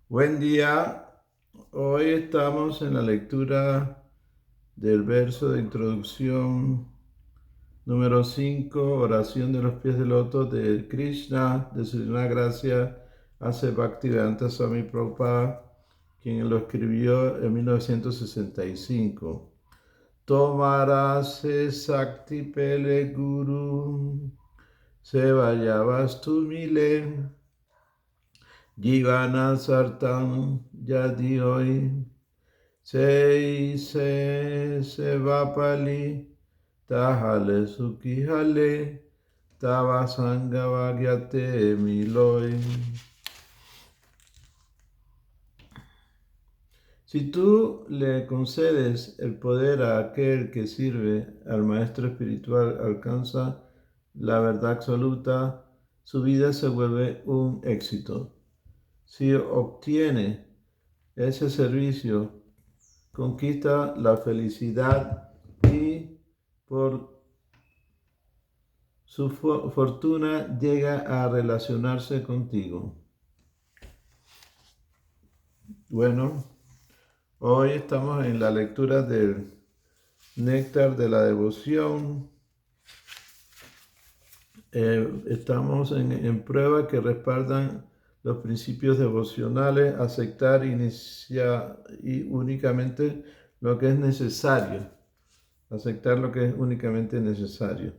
Buen día. Hoy estamos en la lectura del verso de introducción número 5, oración de los pies del loto de Krishna, de su divina gracia, hace Bhaktivedanta Swami Prabhupada, quien lo escribió en 1965. Tomara se Sakti Pele Guru, se vaya vastu mile. Jivana sartam yadi hoy se vapali tahale sukihale tava sangavagyate miloi. Si tú le concedes el poder a aquel que sirve al maestro espiritual, alcanza la verdad absoluta, su vida se vuelve un éxito. Si obtiene ese servicio, conquista la felicidad y por su fortuna llega a relacionarse contigo. Bueno, hoy estamos en la lectura del Néctar de la Devoción. Estamos en pruebas que respaldan los principios devocionales, aceptar y únicamente lo que es necesario. Aceptar lo que es únicamente necesario.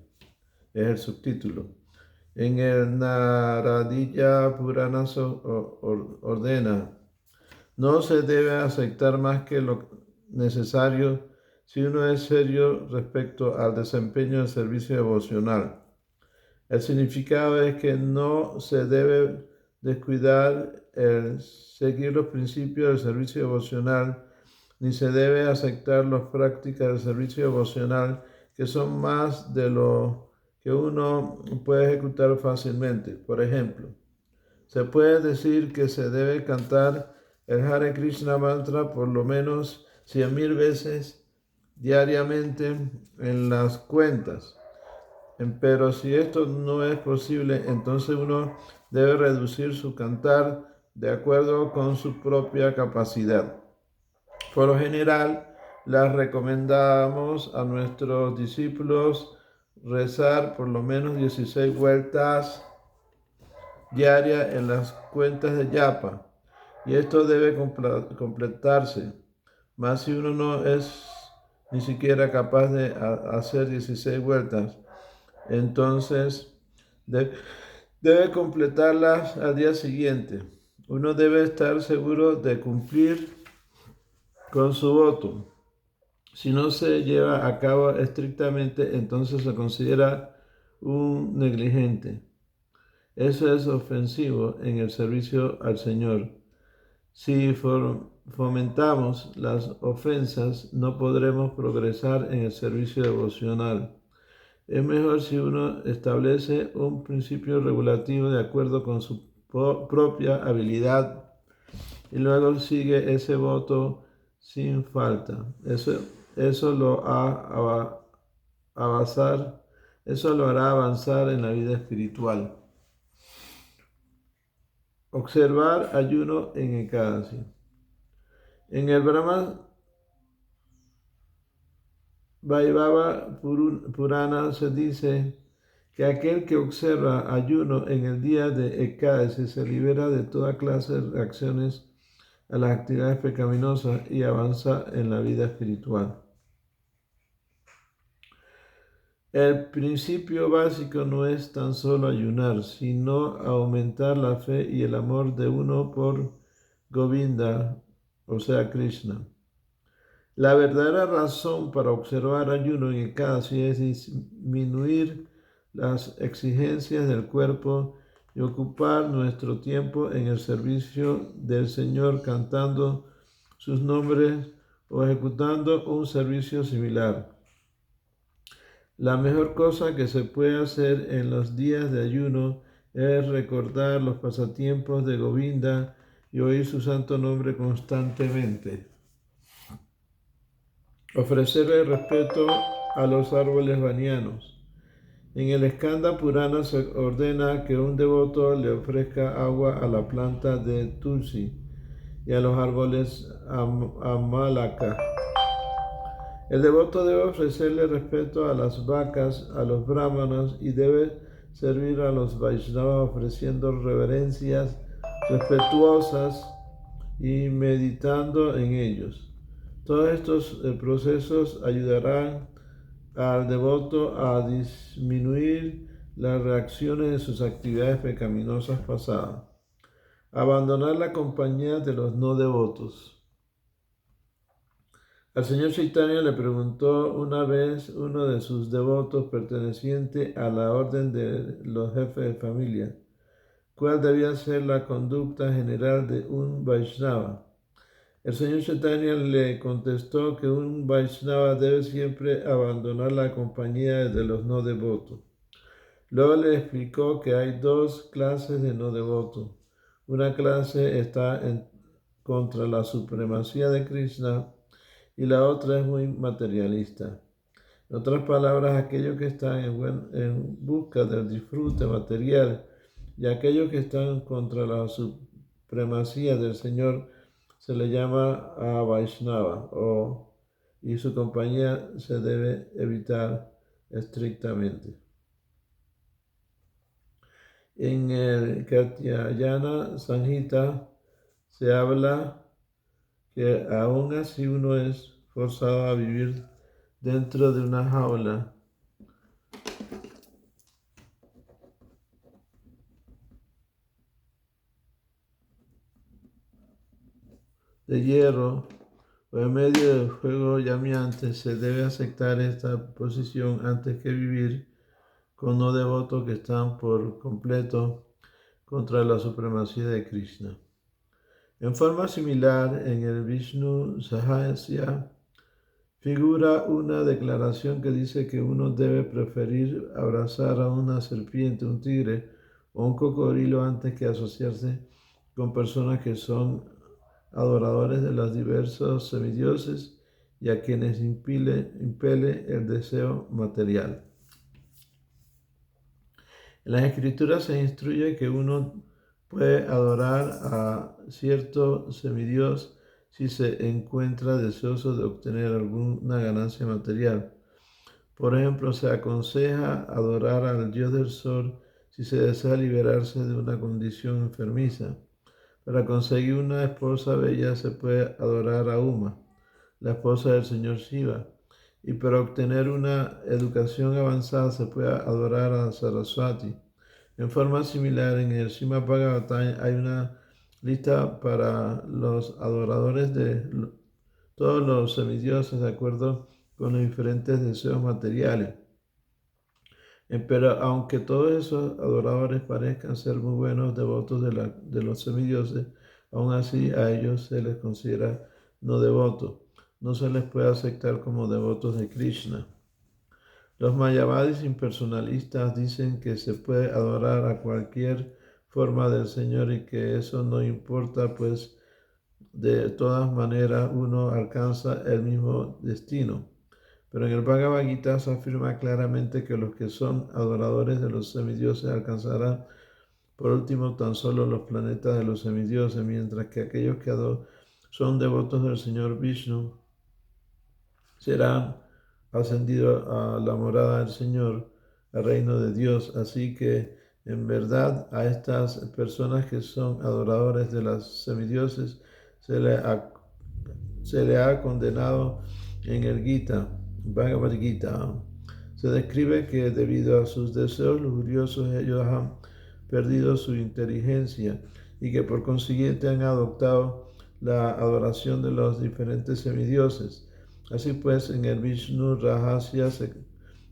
Es el subtítulo. En el Naradiya Purana ordena, no se debe aceptar más que lo necesario si uno es serio respecto al desempeño del servicio devocional. El significado es que no se debe descuidar el seguir los principios del servicio devocional, ni se debe aceptar las prácticas del servicio devocional que son más de lo que uno puede ejecutar fácilmente. Por ejemplo, se puede decir que se debe cantar el Hare Krishna mantra por lo menos 100,000 veces diariamente en las cuentas. Pero si esto no es posible, entonces uno debe reducir su cantar de acuerdo con su propia capacidad. Por lo general, les recomendamos a nuestros discípulos rezar por lo menos 16 vueltas diarias en las cuentas de yapa. Y esto debe completarse. Más si uno no es ni siquiera capaz de hacer 16 vueltas, entonces debe completarlas al día siguiente. Uno debe estar seguro de cumplir con su voto. Si no se lleva a cabo estrictamente, entonces se considera un negligente. Eso es ofensivo en el servicio al Señor. Si fomentamos las ofensas, no podremos progresar en el servicio devocional. Es mejor si uno establece un principio regulativo de acuerdo con su propia habilidad y luego sigue ese voto sin falta. Eso lo hará avanzar en la vida espiritual. Observar ayuno en Ekadasi. En el Brahma Vaibhava Purana se dice que aquel que observa ayuno en el día de Ekadasi se libera de toda clase de reacciones a las actividades pecaminosas y avanza en la vida espiritual. El principio básico no es tan solo ayunar, sino aumentar la fe y el amor de uno por Govinda, o sea, Krishna. La verdadera razón para observar ayuno en Ekadasi es disminuir las exigencias del cuerpo y ocupar nuestro tiempo en el servicio del Señor cantando sus nombres o ejecutando un servicio similar. La mejor cosa que se puede hacer en los días de ayuno es recordar los pasatiempos de Govinda y oír su santo nombre constantemente. Ofrecerle respeto a los árboles banianos. En el Skanda Purana se ordena que un devoto le ofrezca agua a la planta de Tulsi. y a los árboles Amalaka. El devoto debe ofrecerle respeto a las vacas, a los brahmanas y debe servir a los Vaishnavas ofreciendo reverencias respetuosas y meditando en ellos. Todos estos procesos ayudarán al devoto a disminuir las reacciones de sus actividades pecaminosas pasadas. Abandonar la compañía de los no devotos. Al señor Chaitanya le preguntó una vez uno de sus devotos perteneciente a la orden de los jefes de familia, cuál debía ser la conducta general de un Vaishnava. El señor Chaitanya le contestó que un Vaishnava debe siempre abandonar la compañía de los no devotos. Luego le explicó que hay dos clases de no devotos. Una clase está contra la supremacía de Krishna y la otra es muy materialista. En otras palabras, aquellos que están en busca del disfrute material y aquellos que están contra la supremacía del Señor se le llama a Vaishnava y su compañía se debe evitar estrictamente. En el Katyayana Sanhita se habla que aún así uno es forzado a vivir dentro de una jaula de hierro o en medio del fuego llameante, se debe aceptar esta posición antes que vivir con no devotos que están por completo contra la supremacía de Krishna. En forma similar, en el Vishnu Sahasya figura una declaración que dice que uno debe preferir abrazar a una serpiente, un tigre o un cocodrilo antes que asociarse con personas que son adoradores de los diversos semidioses y a quienes impele el deseo material. En las escrituras se instruye que uno puede adorar a cierto semidios si se encuentra deseoso de obtener alguna ganancia material. Por ejemplo, se aconseja adorar al dios del sol si se desea liberarse de una condición enfermiza. Para conseguir una esposa bella se puede adorar a Uma, la esposa del señor Shiva, y para obtener una educación avanzada se puede adorar a Saraswati. En forma similar, en el Srimad Bhagavatam hay una lista para los adoradores de todos los semidioses de acuerdo con los diferentes deseos materiales. Pero aunque todos esos adoradores parezcan ser muy buenos devotos de los semidioses, aún así a ellos se les considera no devotos. No se les puede aceptar como devotos de Krishna. Los mayavadis impersonalistas dicen que se puede adorar a cualquier forma del Señor y que eso no importa, pues de todas maneras uno alcanza el mismo destino. Pero en el Bhagavad Gita se afirma claramente que los que son adoradores de los semidioses alcanzarán por último tan solo los planetas de los semidioses, mientras que aquellos que son devotos del Señor Vishnu serán ascendidos a la morada del Señor, al reino de Dios. Así que en verdad a estas personas que son adoradores de los semidioses se le ha condenado en el Gita, Bhagavad Gita. Se describe que debido a sus deseos lujuriosos ellos han perdido su inteligencia y que por consiguiente han adoptado la adoración de los diferentes semidioses. Así pues, en el Vishnu Rahasya se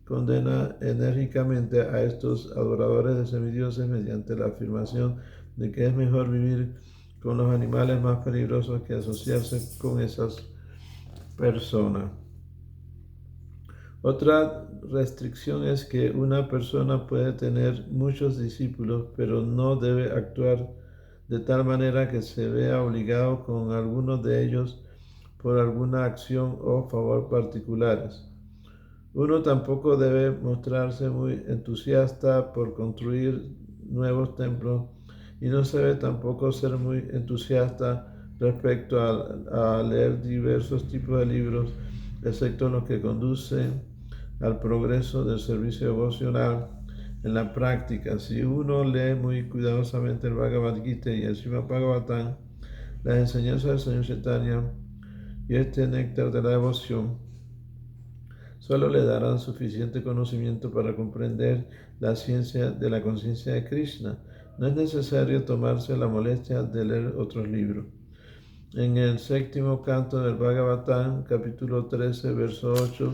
condena enérgicamente a estos adoradores de semidioses mediante la afirmación de que es mejor vivir con los animales más peligrosos que asociarse con esas personas. Otra restricción es que una persona puede tener muchos discípulos, pero no debe actuar de tal manera que se vea obligado con algunos de ellos por alguna acción o favor particulares. Uno tampoco debe mostrarse muy entusiasta por construir nuevos templos y no se debe tampoco ser muy entusiasta respecto a leer diversos tipos de libros, excepto los que conducen al progreso del servicio devocional en la práctica. Si uno lee muy cuidadosamente el Bhagavad Gita y el Srimad Bhagavatam, las enseñanzas del Señor Chaitanya y este néctar de la devoción, solo le darán suficiente conocimiento para comprender la ciencia de la conciencia de Krishna. No es necesario tomarse la molestia de leer otros libros. En el séptimo canto del Bhagavatam, capítulo 13, verso 8,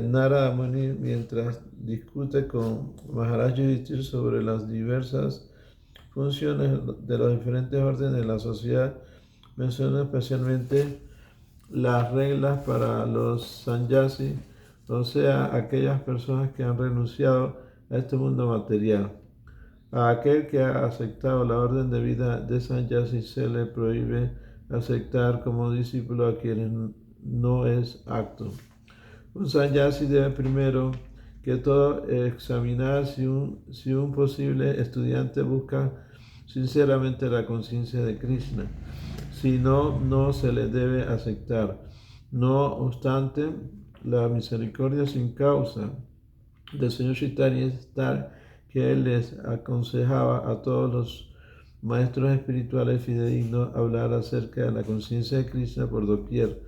Narada Muni, mientras discute con Maharaj Yudhishthira sobre las diversas funciones de los diferentes órdenes de la sociedad, menciona especialmente las reglas para los sannyasi, o sea, aquellas personas que han renunciado a este mundo material. A aquel que ha aceptado la orden de vida de sannyasi se le prohíbe aceptar como discípulo a quienes no es apto. Un sannyasi debe primero que todo examinar si un posible estudiante busca sinceramente la conciencia de Krishna. Si no, no se le debe aceptar. No obstante, la misericordia sin causa del Señor Chaitanya es tal que Él les aconsejaba a todos los maestros espirituales fidedignos hablar acerca de la conciencia de Krishna por doquier.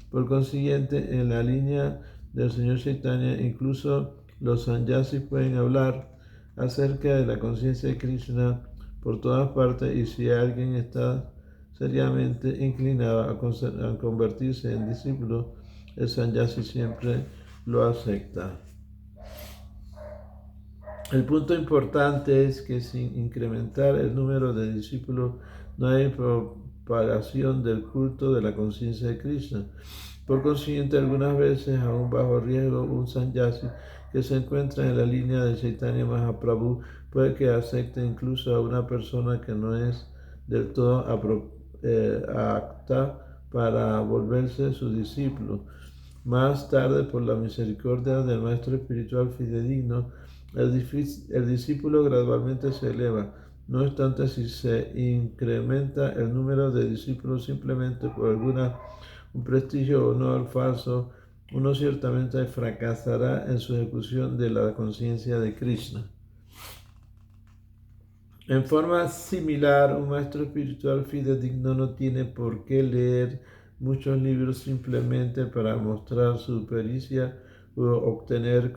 Por consiguiente, en la línea del Señor Chaitanya, incluso los sannyasis pueden hablar acerca de la conciencia de Krishna por todas partes, y si alguien está seriamente inclinado a convertirse en discípulo, el sannyasi siempre lo acepta. El punto importante es que sin incrementar el número de discípulos no hay propagación del culto de la conciencia de Krishna. Por consiguiente, algunas veces, aún bajo riesgo, un sannyasi que se encuentra en la línea de Chaitanya Mahaprabhu puede que acepte incluso a una persona que no es del todo apta para volverse su discípulo. Más tarde, por la misericordia del maestro espiritual fidedigno, el discípulo gradualmente se eleva. No obstante, si se incrementa el número de discípulos simplemente por un prestigio o honor falso, uno ciertamente fracasará en su ejecución de la conciencia de Krishna. En forma similar, un maestro espiritual fidedigno no tiene por qué leer muchos libros simplemente para mostrar su pericia o obtener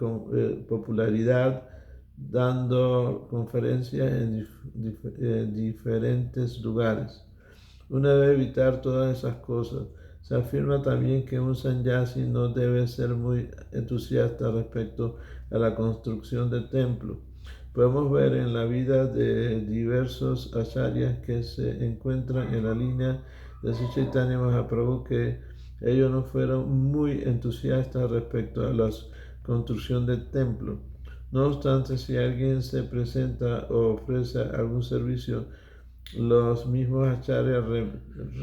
popularidad dando conferencias en diferentes lugares. Uno debe evitar todas esas cosas. Se afirma también que un sannyasi no debe ser muy entusiasta respecto a la construcción de templos. Podemos ver en la vida de diversos acharyas que se encuentran en la línea de Sri Chaitanya Mahaprabhu que ellos no fueron muy entusiastas respecto a la construcción de templos. No obstante, si alguien se presenta o ofrece algún servicio, los mismos acharyas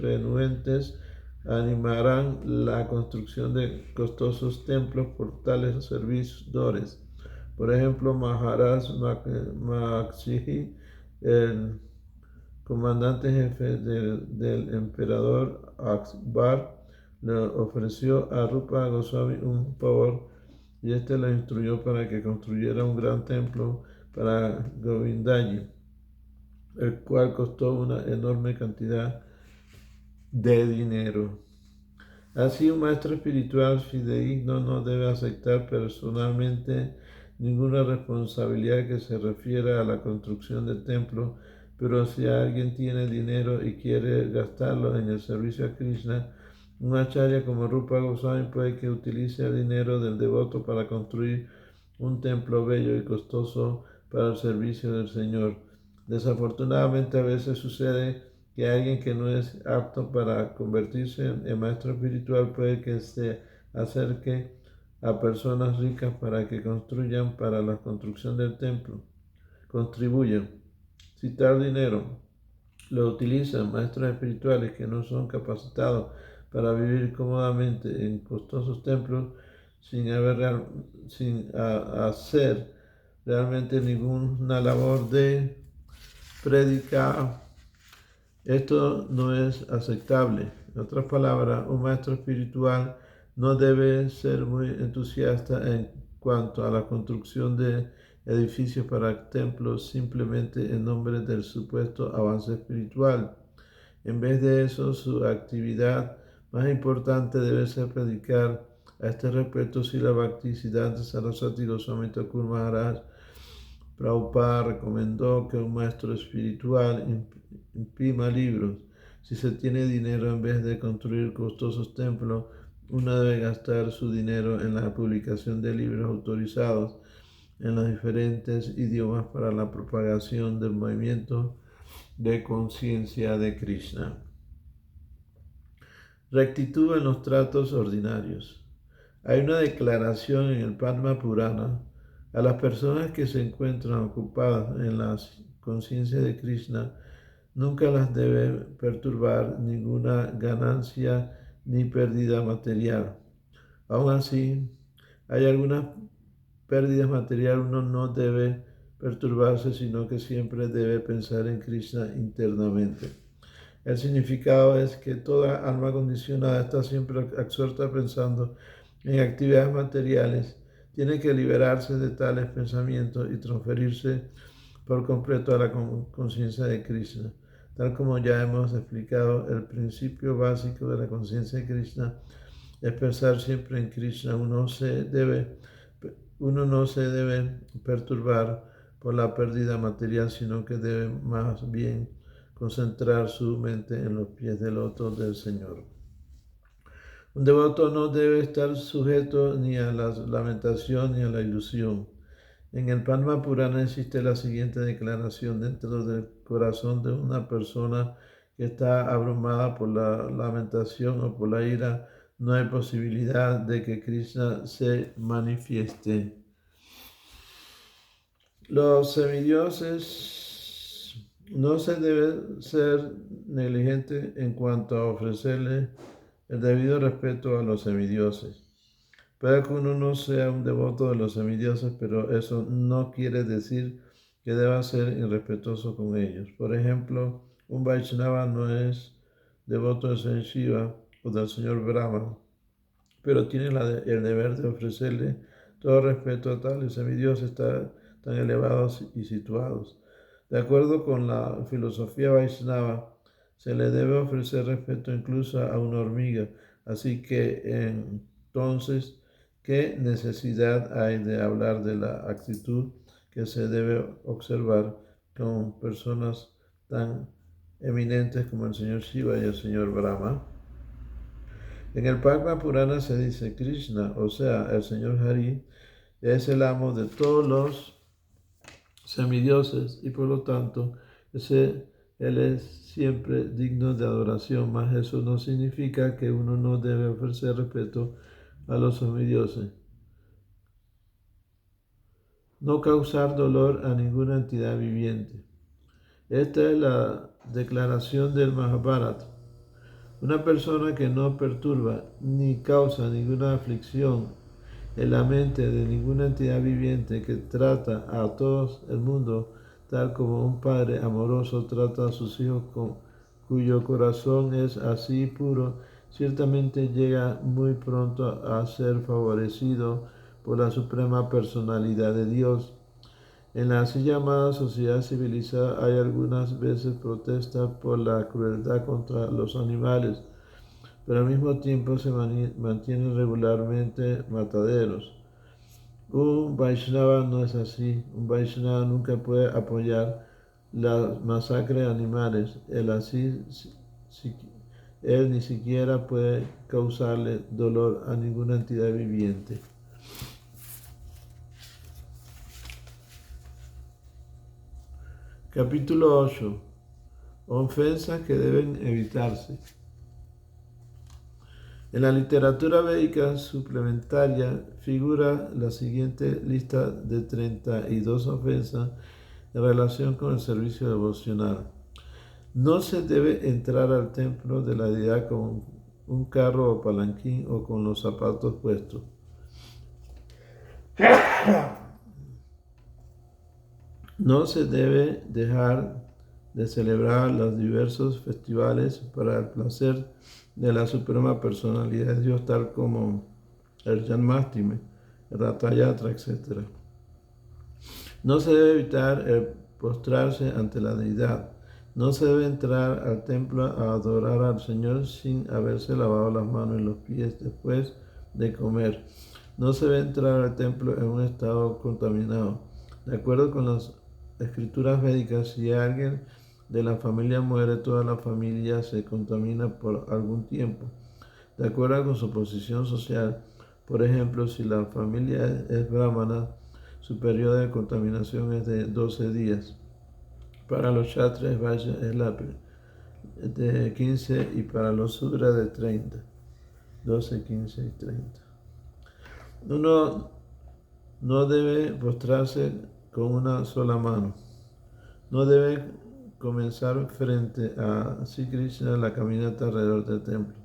renuentes animarán la construcción de costosos templos por tales servidores. Por ejemplo, Maharaj Makshiji, el comandante jefe del emperador Akbar, le ofreció a Rupa Goswami un favor y este lo instruyó para que construyera un gran templo para Govindaji, el cual costó una enorme cantidad de dinero. Así, un maestro espiritual fidedigno no debe aceptar personalmente ninguna responsabilidad que se refiera a la construcción del templo, pero si alguien tiene dinero y quiere gastarlo en el servicio a Krishna, un acharya como Rupa Goswami puede que utilice el dinero del devoto para construir un templo bello y costoso para el servicio del Señor. Desafortunadamente, a veces sucede que alguien que no es apto para convertirse en maestro espiritual puede que se acerque a personas ricas para que construyan para la construcción del templo, contribuyan. Si tal dinero lo utilizan maestros espirituales que no son capacitados para vivir cómodamente en costosos templos sin hacer realmente ninguna labor de predicar Esto no es aceptable. En otras palabras, un maestro espiritual no debe ser muy entusiasta en cuanto a la construcción de edificios para templos simplemente en nombre del supuesto avance espiritual. En vez de eso, su actividad más importante debe ser predicar. A este respecto, Srila Bhaktisiddhanta Saraswati Goswami Thakur Maharaj Prabhupada recomendó que un maestro espiritual imprima libros. Si se tiene dinero en vez de construir costosos templos, uno debe gastar su dinero en la publicación de libros autorizados en los diferentes idiomas para la propagación del movimiento de conciencia de Krishna. Rectitud en los tratos ordinarios. Hay una declaración en el Padma Purana: a las personas que se encuentran ocupadas en la conciencia de Krishna nunca las debe perturbar ninguna ganancia ni pérdida material. Aún así, hay algunas pérdidas materiales. Uno no debe perturbarse, sino que siempre debe pensar en Krishna internamente. El significado es que toda alma condicionada está siempre absorta pensando en actividades materiales. Tiene que liberarse de tales pensamientos y transferirse por completo a la conciencia de Krishna. Tal como ya hemos explicado, el principio básico de la conciencia de Krishna es pensar siempre en Krishna. Uno no se debe perturbar por la pérdida material, sino que debe más bien concentrar su mente en los pies del loto del Señor. Un devoto no debe estar sujeto ni a la lamentación ni a la ilusión. En el Padma Purana existe la siguiente declaración: dentro del corazón de una persona que está abrumada por la lamentación o por la ira, no hay posibilidad de que Krishna se manifieste. Los semidioses no se debe ser negligente en cuanto a ofrecerle el debido respeto a los semidioses. Puede que uno no sea un devoto de los semidioses, pero eso no quiere decir que deba ser irrespetuoso con ellos. Por ejemplo, un Vaishnava no es devoto de Señor Shiva o del Señor Brahma, pero tiene el deber de ofrecerle todo respeto a tales semidioses tan elevados y situados. De acuerdo con la filosofía Vaishnava, se le debe ofrecer respeto incluso a una hormiga. Así que entonces, ¿qué necesidad hay de hablar de la actitud que se debe observar con personas tan eminentes como el señor Shiva y el señor Brahma? En el Padma Purana se dice: Krishna, o sea, el señor Hari, es el amo de todos los semidioses y por lo tanto él es siempre digno de adoración, mas eso no significa que uno no debe ofrecer respeto a los semidioses. No causar dolor a ninguna entidad viviente. Esta es la declaración del Mahabharata. Una persona que no perturba ni causa ninguna aflicción en la mente de ninguna entidad viviente, que trata a todo el mundo tal como un padre amoroso trata a sus hijos, cuyo corazón es así puro, ciertamente llega muy pronto a ser favorecido por la suprema personalidad de Dios. En la así llamada sociedad civilizada hay algunas veces protestas por la crueldad contra los animales, pero al mismo tiempo se mantienen regularmente mataderos. Un Vaishnava no es así. Un Vaishnava nunca puede apoyar la masacre de animales. Él ni siquiera puede causarle dolor a ninguna entidad viviente. Capítulo 8. Ofensas que deben evitarse. En la literatura védica suplementaria figura la siguiente lista de 32 ofensas en relación con el servicio devocional. No se debe entrar al templo de la deidad con un carro o palanquín o con los zapatos puestos. No se debe dejar de celebrar los diversos festivales para el placer de la suprema personalidad de Dios, tal como el Janmastami, el Ratha Yatra, etc. No se debe evitar el postrarse ante la deidad. No se debe entrar al templo a adorar al Señor sin haberse lavado las manos y los pies después de comer. No se debe entrar al templo en un estado contaminado. De acuerdo con las escrituras védicas, si alguien de la familia muere, toda la familia se contamina por algún tiempo. De acuerdo con su posición social, por ejemplo, si la familia es brahmana, su periodo de contaminación es de 12 días. Para los kshatriyas vaishya es de 15 y para los sudras de 30. 12, 15 y 30. Uno no debe postrarse con una sola mano. No debe comenzar frente a Sri Krishna la caminata alrededor del templo.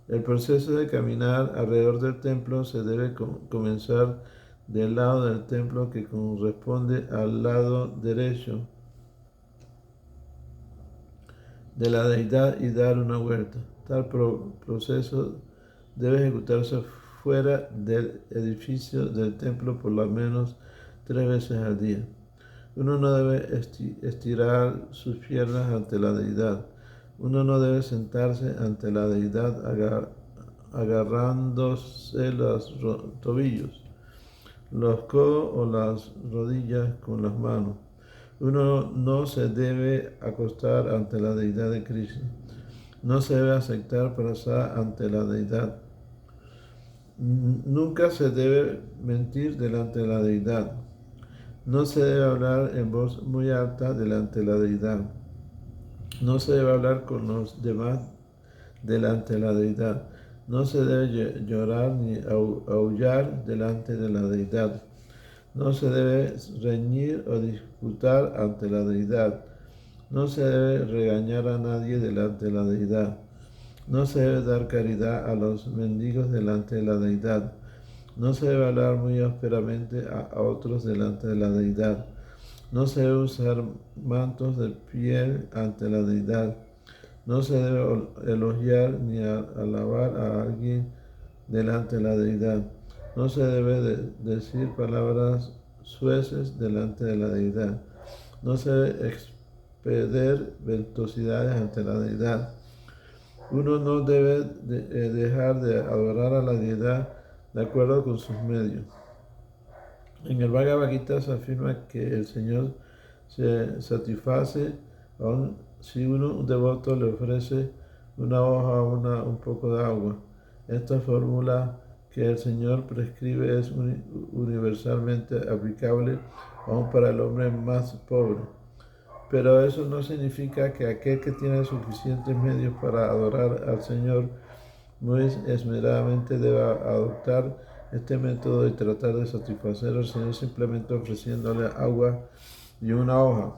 El proceso de caminar alrededor del templo se debe comenzar del lado del templo que corresponde al lado derecho de la deidad y dar una vuelta. Tal proceso debe ejecutarse fuera del edificio del templo por lo menos 3 veces al día. Uno no debe estirar sus piernas ante la deidad. Uno no debe sentarse ante la deidad agarrándose los tobillos, los codos o las rodillas con las manos. Uno no se debe acostar ante la deidad de Krishna. No se debe aceptar prasad ante la deidad. Nunca se debe mentir delante de la deidad. No se debe hablar en voz muy alta delante de la deidad. No se debe hablar con los demás delante de la deidad. No se debe llorar ni aullar delante de la deidad. No se debe reñir o disputar ante la deidad. No se debe regañar a nadie delante de la deidad. No se debe dar caridad a los mendigos delante de la deidad. No se debe hablar muy ásperamente a otros delante de la deidad. No se debe usar mantos de piel ante la deidad. No se debe elogiar ni alabar a alguien delante de la deidad. No se debe decir palabras sueces delante de la deidad. No se debe expeder ventosidades ante la deidad. Uno no debe dejar de adorar a la deidad de acuerdo con sus medios. En el Bhagavad Gita se afirma que el Señor se satisface aun si un devoto le ofrece una hoja o un poco de agua. Esta fórmula que el Señor prescribe es universalmente aplicable aun para el hombre más pobre. Pero eso no significa que aquel que tiene suficientes medios para adorar al Señor muy esmeradamente deba adoptar este método y tratar de satisfacer al Señor simplemente ofreciéndole agua y una hoja.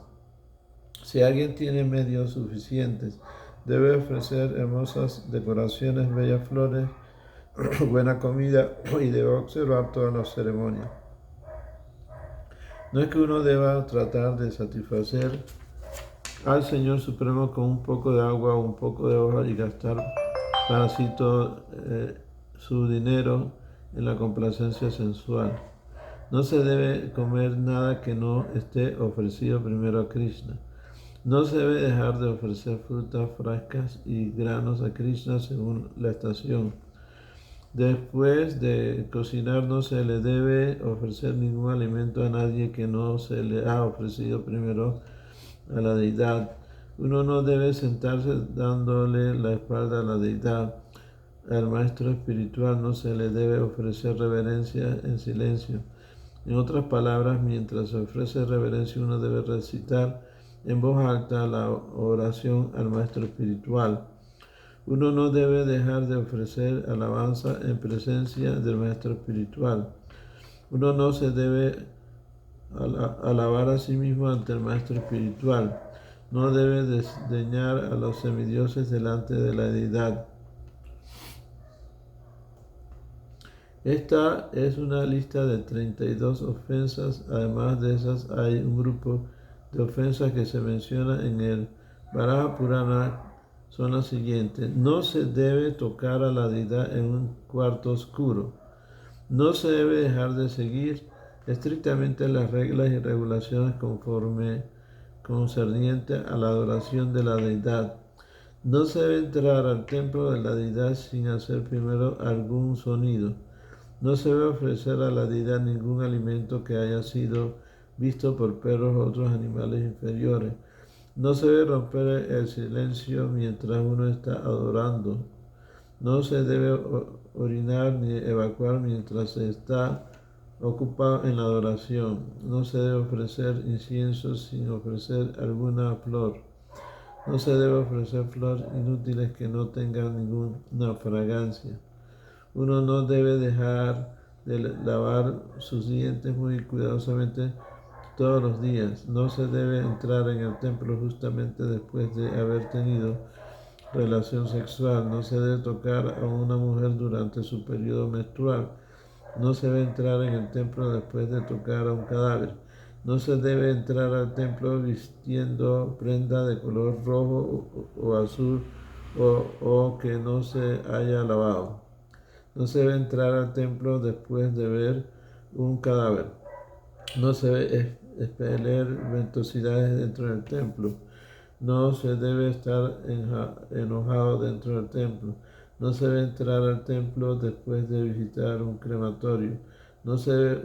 Si alguien tiene medios suficientes, debe ofrecer hermosas decoraciones, bellas flores, buena comida y debe observar todas las ceremonias. No es que uno deba tratar de satisfacer al Señor Supremo con un poco de agua o un poco de hoja y gastar para así todo su dinero en la complacencia sensual. No se debe comer nada que no esté ofrecido primero a Krishna. No se debe dejar de ofrecer frutas frescas y granos a Krishna según la estación. Después de cocinar no se le debe ofrecer ningún alimento a nadie que no se le ha ofrecido primero a la deidad. Uno no debe sentarse dándole la espalda a la deidad. Al maestro espiritual no se le debe ofrecer reverencia en silencio. En otras palabras, mientras se ofrece reverencia, uno debe recitar en voz alta la oración al maestro espiritual. Uno no debe dejar de ofrecer alabanza en presencia del maestro espiritual. Uno no se debe alabar a sí mismo ante el maestro espiritual. No debe desdeñar a los semidioses delante de la deidad. Esta es una lista de 32 ofensas. Además de esas hay un grupo de ofensas que se mencionan en el Varaha Purana son las siguientes. No se debe tocar a la deidad en un cuarto oscuro. No se debe dejar de seguir estrictamente las reglas y regulaciones concernientes a la adoración de la deidad. No se debe entrar al templo de la deidad sin hacer primero algún sonido. No se debe ofrecer a la deidad ningún alimento que haya sido visto por perros u otros animales inferiores. No se debe romper el silencio mientras uno está adorando. No se debe orinar ni evacuar mientras se está ocupado en la adoración. No se debe ofrecer incienso sin ofrecer alguna flor. No se debe ofrecer flores inútiles que no tengan ninguna fragancia. Uno no debe dejar de lavar sus dientes muy cuidadosamente todos los días. No se debe entrar en el templo justamente después de haber tenido relación sexual. No se debe tocar a una mujer durante su periodo menstrual. No se debe entrar en el templo después de tocar a un cadáver. No se debe entrar al templo vistiendo prenda de color rojo o azul o que no se haya lavado. No se debe entrar al templo después de ver un cadáver. No se debe expeler ventosidades dentro del templo. No se debe estar enojado dentro del templo. No se debe entrar al templo después de visitar un crematorio. No se debe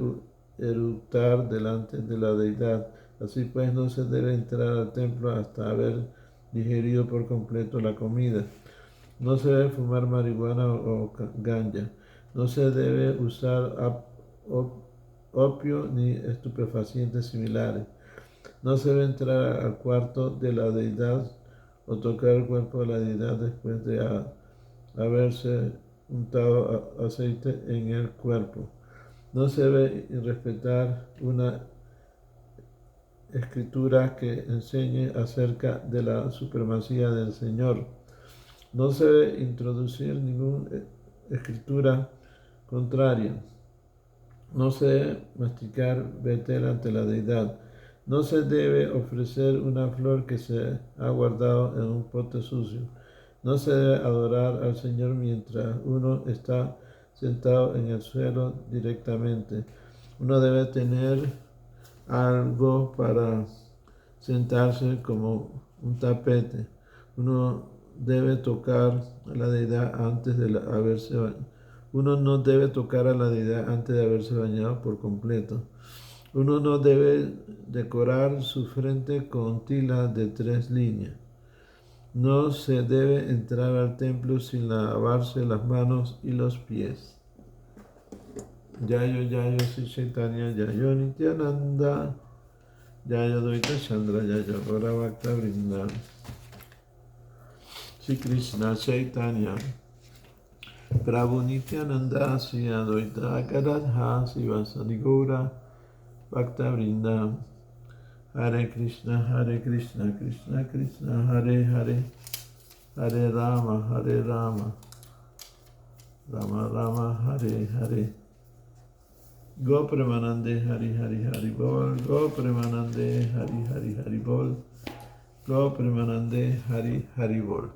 eructar delante de la deidad. Así pues, no se debe entrar al templo hasta haber digerido por completo la comida. No se debe fumar marihuana o ganja. No se debe usar opio ni estupefacientes similares. No se debe entrar al cuarto de la deidad o tocar el cuerpo de la deidad después de haberse untado aceite en el cuerpo. No se debe respetar una escritura que enseñe acerca de la supremacía del Señor. No se debe introducir ninguna escritura contraria. No se debe masticar betel ante la deidad. No se debe ofrecer una flor que se ha guardado en un pote sucio. No se debe adorar al Señor mientras uno está sentado en el suelo directamente. Uno debe tener algo para sentarse como un tapete. Uno debe tocar a la deidad antes de haberse bañado. Uno no debe tocar a la deidad antes de haberse bañado por completo. Uno no debe decorar su frente con tilas de 3 líneas. No se debe entrar al templo sin lavarse las manos y los pies. Yayo Sri Chaitanya, Yayo Nityananda, Yayo Dvaita Chandra, Yayo Gaura Bhakta Vrinda. Sri Krishna Chaitanya, Prabhu Nityananda, Sri Advaita Gadadha, Sri Vasadi Gaura Bhakta Vrinda. Hare Krishna, Krishna Krishna, Hare Hare, Hare Rama, Rama Rama, Hare Hare. Go Premanande, Hari Bol, Go Premanande, Hari Bol, Go Premanande, Hari Bol.